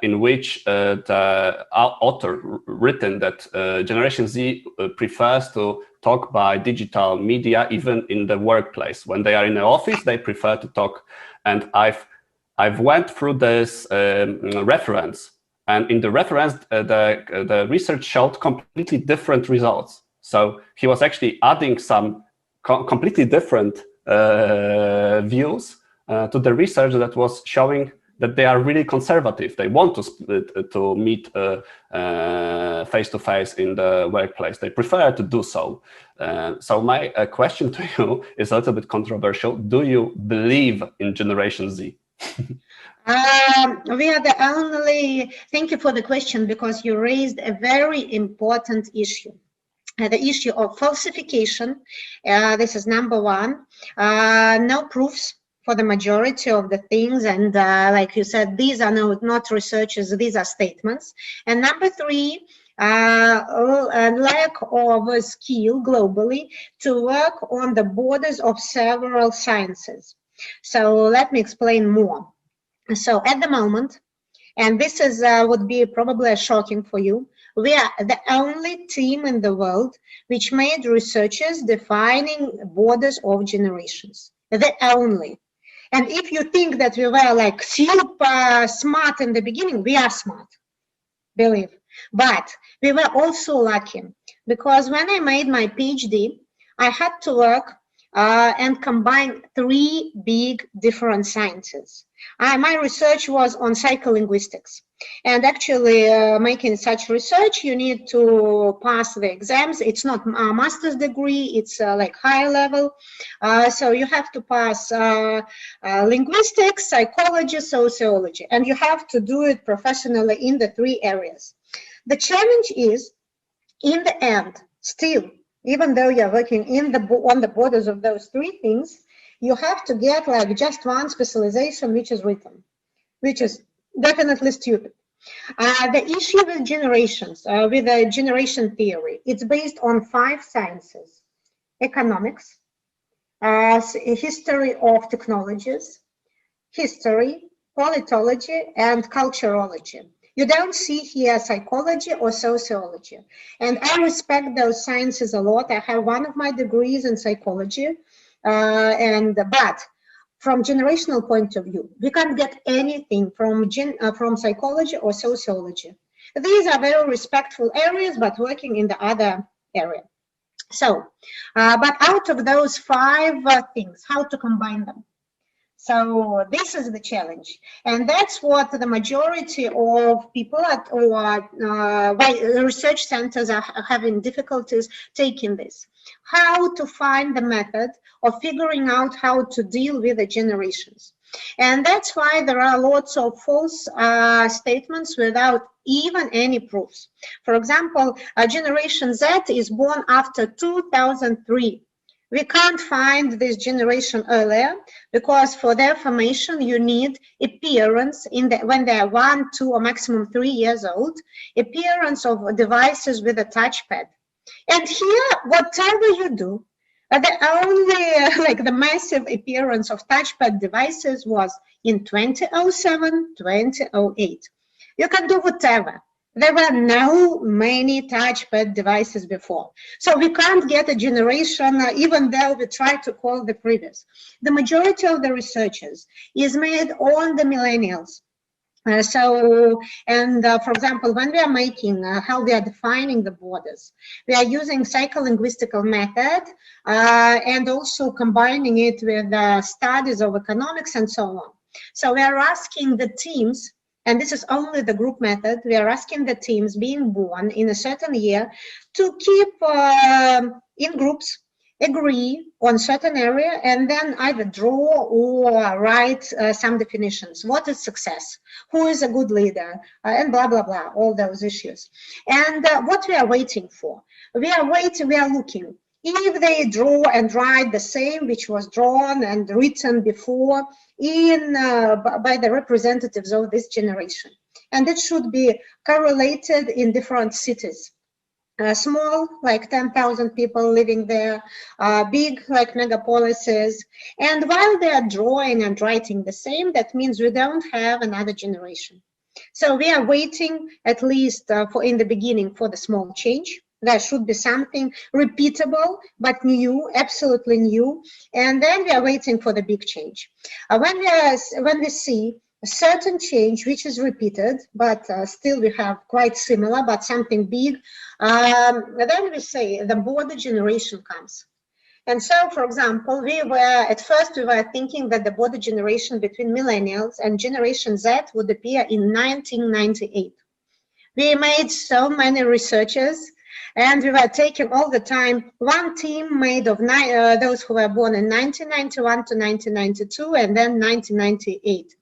in which the author written that Generation Z prefers to talk by digital media even in the workplace. When they are in the office, they prefer to talk. And I've went through this reference, and in the reference, the research showed completely different results. So he was actually adding some completely different views to the research that was showing that they are really conservative. They want to meet face-to-face in the workplace. They prefer to do so. So my question to you is a little bit controversial. Do you believe in Generation Z? We are the only, thank you for the question, because you raised a very important issue. The issue of falsification, this is number one. No proofs for the majority of the things, and like you said, these are not researches, these are statements. And number three, a lack of a skill globally to work on the borders of several sciences. So let me explain more. So at the moment, and this is would be probably shocking for you, we are the only team in the world which made researchers defining borders of generations. The only. And if you think that we were like super smart in the beginning, we are smart, believe. But we were also lucky, because when I made my PhD, I had to work and combine three big different sciences. My research was on psycholinguistics. And actually, making such research, you need to pass the exams. It's not a master's degree, it's like higher level. So you have to pass linguistics, psychology, sociology, and you have to do it professionally in the 3 areas. The challenge is, in the end, still, even though you're working on the borders of those 3 things, you have to get like just one specialization which is written, which is definitely stupid. The issue with generations, with the generation theory, it's based on 5 sciences: economics, history of technologies, history, politology, and culturology. You don't see here psychology or sociology. And I respect those sciences a lot. I have one of my degrees in psychology, but from generational point of view, we can't get anything from psychology or sociology. These are very respectful areas, but working in the other area. So, but out of those 5 things, how to combine them? So this is the challenge, and that's what the majority of people or research centers are having difficulties taking this. How to find the method of figuring out how to deal with the generations. And that's why there are lots of false statements without even any proofs. For example, Generation Z is born after 2003. We can't find this generation earlier because for their formation you need appearance when they are 1, 2, or maximum 3 years old, appearance of devices with a touchpad. And here, whatever you do, the only like the massive appearance of touchpad devices was in 2007, 2008. You can do whatever. There were no many touchpad devices before. So we can't get a generation, even though we try to call the previous. The majority of the researches is made on the millennials. For example, when we are making how we are defining the borders, we are using psycholinguistical method and also combining it with studies of economics and so on. So we are asking the teams, and this is only the group method, we are asking the teams being born in a certain year to keep in groups, agree on certain area, and then either draw or write some definitions. What is success? Who is a good leader? And blah, blah, blah, all those issues. And what we are waiting for? We are looking. If they draw and write the same which was drawn and written before by the representatives of this generation. And it should be correlated in different cities. Small, like 10,000 people living there, big, like megapolises. And while they are drawing and writing the same, that means we don't have another generation. So we are waiting at least in the beginning for the small change. There should be something repeatable, but new, absolutely new. And then we are waiting for the big change. When we see a certain change which is repeated, but still we have quite similar, but something big, then we say the border generation comes. And so, for example, at first we were thinking that the border generation between millennials and Generation Z would appear in 1998. We made so many researches, and we were taking all the time one team made of those who were born in 1991 to 1992 and then 1998.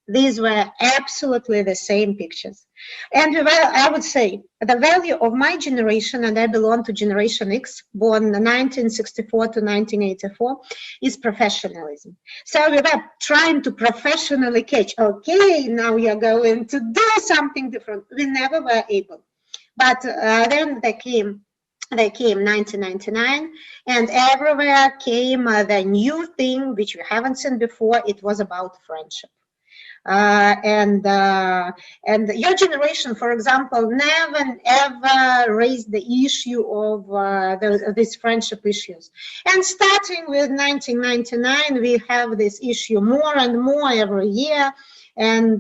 These were absolutely the same pictures. And I would say the value of my generation, and I belong to Generation X, born 1964 to 1984, is professionalism. So we were trying to professionally catch, okay, now you're going to do something different. We never were able. But then they came 1999, and everywhere came the new thing which we haven't seen before. It was about friendship. And your generation, for example, never ever raised the issue of these friendship issues. And starting with 1999, we have this issue more and more every year, and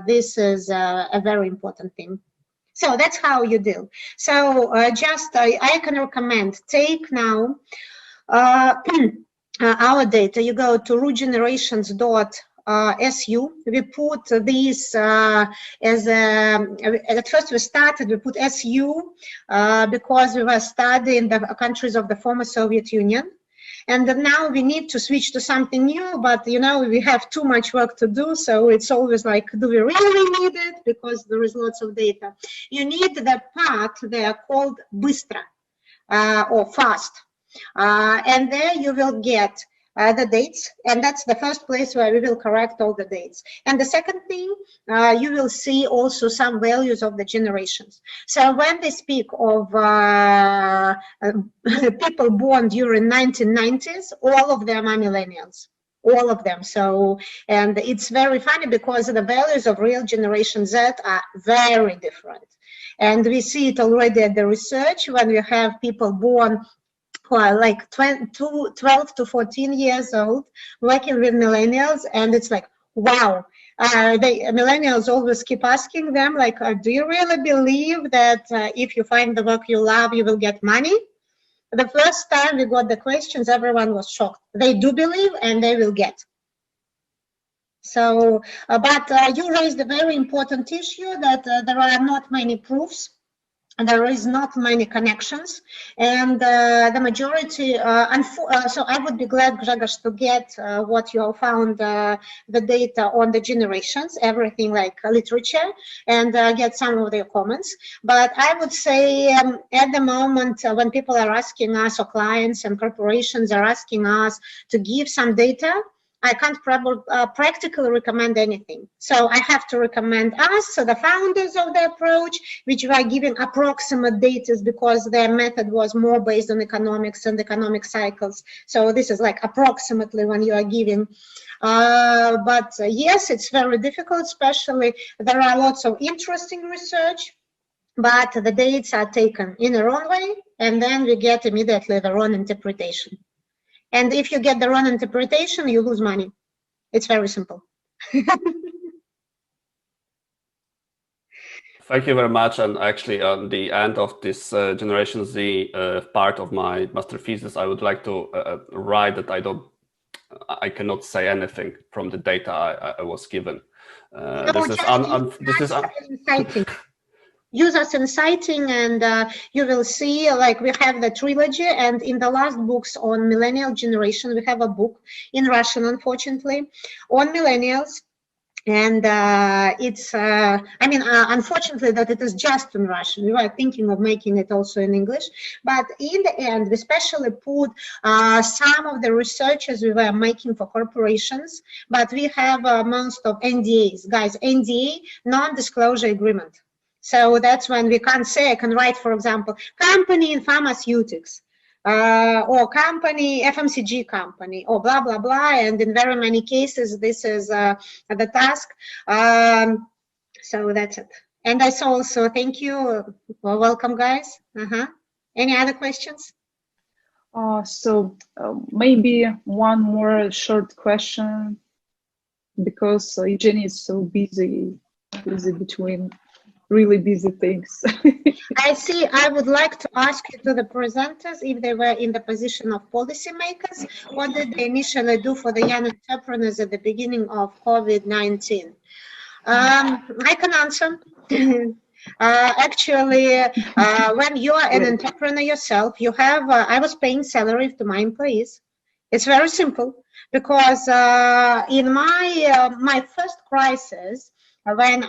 this is a very important thing. So that's how you deal. So I can recommend, take now our data. You go to rootgenerations.org SU. We put these as at first we put SU because we were studying the countries of the former Soviet Union. And now we need to switch to something new, but you know, we have too much work to do. So it's always like, do we really need it? Because there is lots of data. You need the part, they are called bыстро or fast. And there you will get the dates, and that's the first place where we will correct all the dates. And the second thing, you will see also some values of the generations. So when they speak of people born during 1990s, all of them are millennials. All of them. So, and it's very funny because the values of real Generation Z are very different. And we see it already at the research when we have people born who are like 12 to 14 years old, working with millennials, and it's like, wow. Millennials always keep asking them, like, do you really believe that if you find the work you love, you will get money? The first time we got the questions, everyone was shocked. They do believe, and they will get. So, but you raised a very important issue that there are not many proofs. There is not many connections, and the majority, so I would be glad, Grzegorz, to get what you have found, the data on the generations, everything like literature, and get some of their comments. But I would say at the moment, when people are asking us, or clients and corporations are asking us to give some data, I can't practically recommend anything. So I have to recommend us, so the founders of the approach, which were giving approximate data because their method was more based on economics and economic cycles. So this is like approximately when you are giving. But yes, it's very difficult, especially there are lots of interesting research, but the dates are taken in a wrong way, and then we get immediately the wrong interpretation. And if you get the wrong interpretation, you lose money. It's very simple. Thank you very much. And actually, on the end of this Generation Z part of my master thesis, I would like to write that I cannot say anything from the data I was given. This is inciting. Use us inciting, and you will see, like, we have the trilogy, and in the last books on millennial generation, we have a book in Russian, unfortunately, on millennials. And it's, unfortunately that it is just in Russian. We were thinking of making it also in English, but in the end, we especially put some of the researches we were making for corporations, but we have most of NDAs. Guys, NDA, non-disclosure agreement. So that's when we can't say, I can write, for example, company in pharmaceutics, or company, FMCG company, or blah, blah, blah. And in very many cases, this is the task. So that's it. And I saw also, thank you. Welcome, guys. Any other questions? Maybe one more short question, because Eugenia is so busy between really busy things. I see. I would like to ask you to the presenters, if they were in the position of policymakers, what did they initially do for the young entrepreneurs at the beginning of COVID-19? I can answer. Actually, when you are an entrepreneur yourself, you have, I was paying salary to my employees. It's very simple, because in my first crisis, when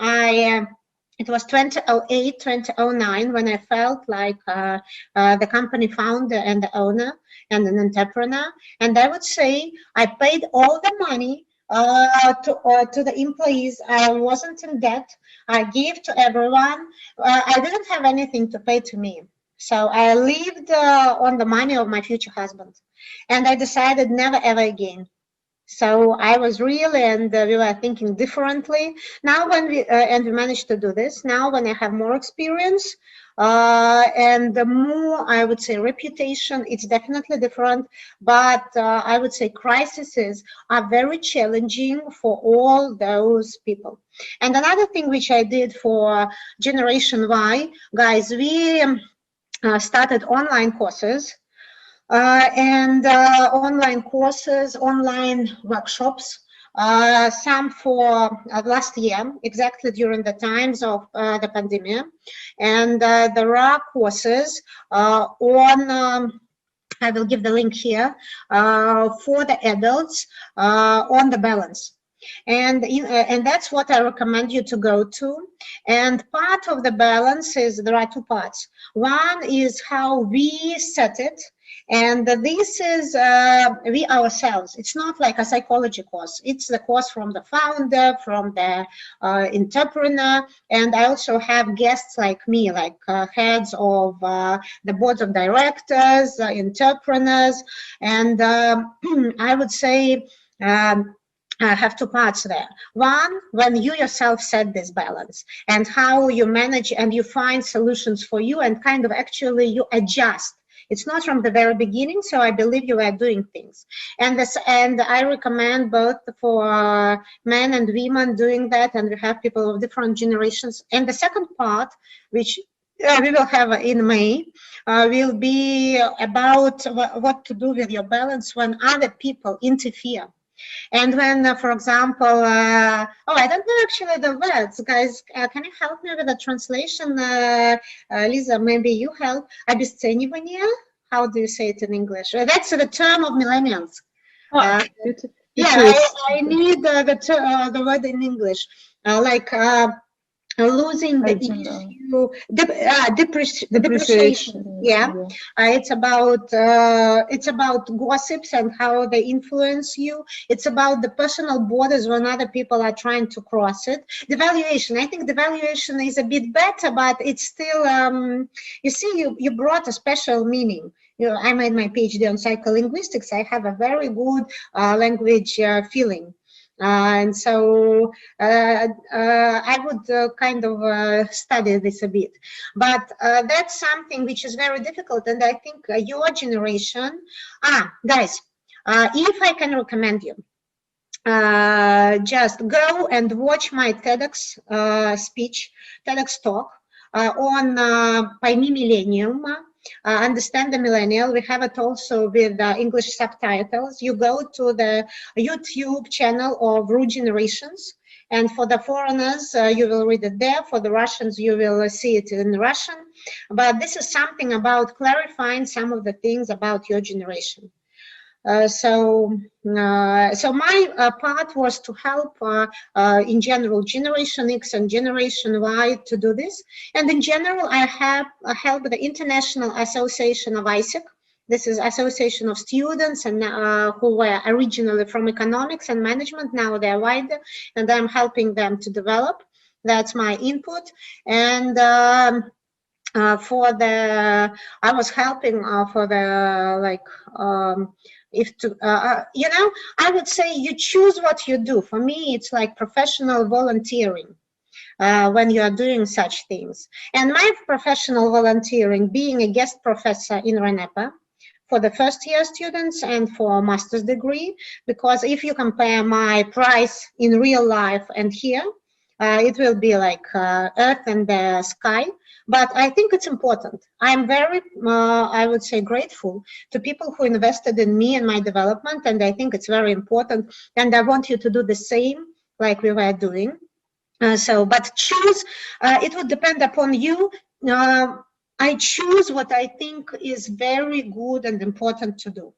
it was 2008, 2009, when I felt like the company founder and the owner and an entrepreneur. And I would say I paid all the money to the employees. I wasn't in debt. I gave to everyone. I didn't have anything to pay to me. So I lived on the money of my future husband. And I decided never, ever again. So I was really, and we were thinking differently. Now when we managed to do this, now when I have more experience and the more, I would say, reputation, it's definitely different. But I would say crises are very challenging for all those people. And another thing which I did for Generation Y, guys, we started online courses. Online courses, online workshops, some for last year, exactly during the times of the pandemic. And there are courses on, I will give the link here, for the adults on the balance. And that's what I recommend you to go to. And part of the balance is, there are two parts. One is how we set it, and this is we ourselves. It's not like a psychology course. It's the course from the founder, from the entrepreneur, and I also have guests like me, like heads of the boards of directors, entrepreneurs, and I would say I have two parts there. One, when you yourself set this balance and how you manage and you find solutions for you and kind of actually you adjust. It's not from the very beginning, so I believe you are doing things. And I recommend both for men and women doing that, and we have people of different generations. And the second part, which we will have in May, will be about what to do with your balance when other people interfere. And when, for example, oh, I don't know actually the words, guys. Can you help me with the translation? Lisa, maybe you help. Обесценивание? How do you say it in English? That's the term of millennials. Yeah, I need the word in English. Losing the issue, depreciation. Yeah, it's about gossips and how they influence you. It's about the personal borders when other people are trying to cross it. Devaluation. I think devaluation is a bit better, but it's still. You see, you brought a special meaning. You know, I made my PhD on psycholinguistics. I have a very good language feeling. And so I would kind of study this a bit. But that's something which is very difficult. And I think your generation, guys, if I can recommend you, just go and watch my TEDx speech, TEDx talk on Пойми Millennium. Understand the Millennial. We have it also with English subtitles. You go to the YouTube channel of Rude Generations, and for the foreigners, you will read it there. For the Russians, you will see it in Russian. But this is something about clarifying some of the things about your generation. So my part was to help in general Generation X and Generation Y to do this. And in general, I have helped the International Association of ISEC. This is Association of Students and who were originally from economics and management. Now they're wider, and I'm helping them to develop. That's my input. And for the, I was helping for the you know, I would say you choose what you do. For me, it's like professional volunteering when you are doing such things. And my professional volunteering, being a guest professor in RENEPA for the first year students and for a master's degree, because if you compare my price in real life and here, it will be like earth and the sky. But I think it's important. I'm very, I would say, grateful to people who invested in me and my development, and I think it's very important. And I want you to do the same, like we were doing. But choose. It would depend upon you. I choose what I think is very good and important to do.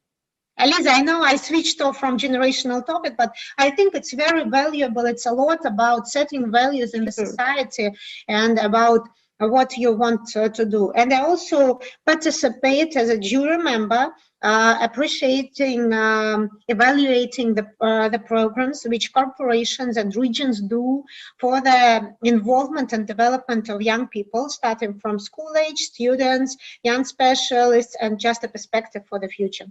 Lisa, I know I switched off from generational topic, but I think it's very valuable. It's a lot about setting values in the society and about what you want to do. And I also participate as a jury member, appreciating, evaluating the programs which corporations and regions do for the involvement and development of young people, starting from school age, students, young specialists, and just a perspective for the future.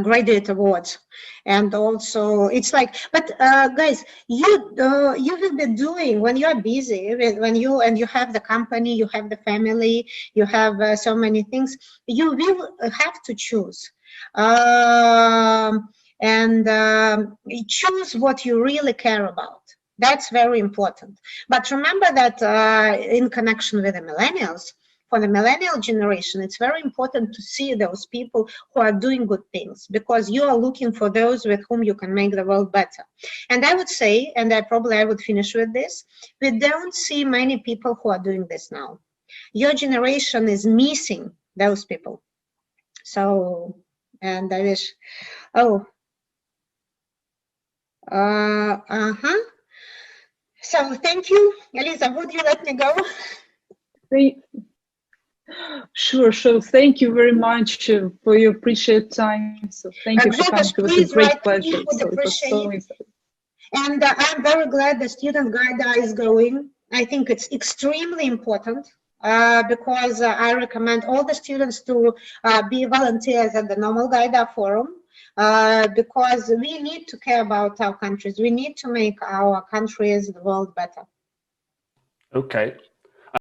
Graduate awards. And also it's like, but guys, you will be doing, when you are busy, when you have the company, you have the family, you have so many things, you will have to choose choose what you really care about. That's very important. But remember that in connection with the millennials, for the millennial generation, it's very important to see those people who are doing good things, because you are looking for those with whom you can make the world better. And I would say, and I would finish with this, we don't see many people who are doing this now. Your generation is missing those people. So, and I wish, oh, So thank you. Elisa, would you let me go? Sure. Thank you very much for your appreciated time. So thank you for coming. It was a great pleasure. So it was so insightful. And I'm very glad the student guide is going. I think it's extremely important because I recommend all the students to be volunteers at the Normal Gaida Forum. Because we need to care about our countries. We need to make our countries, the world better. Okay.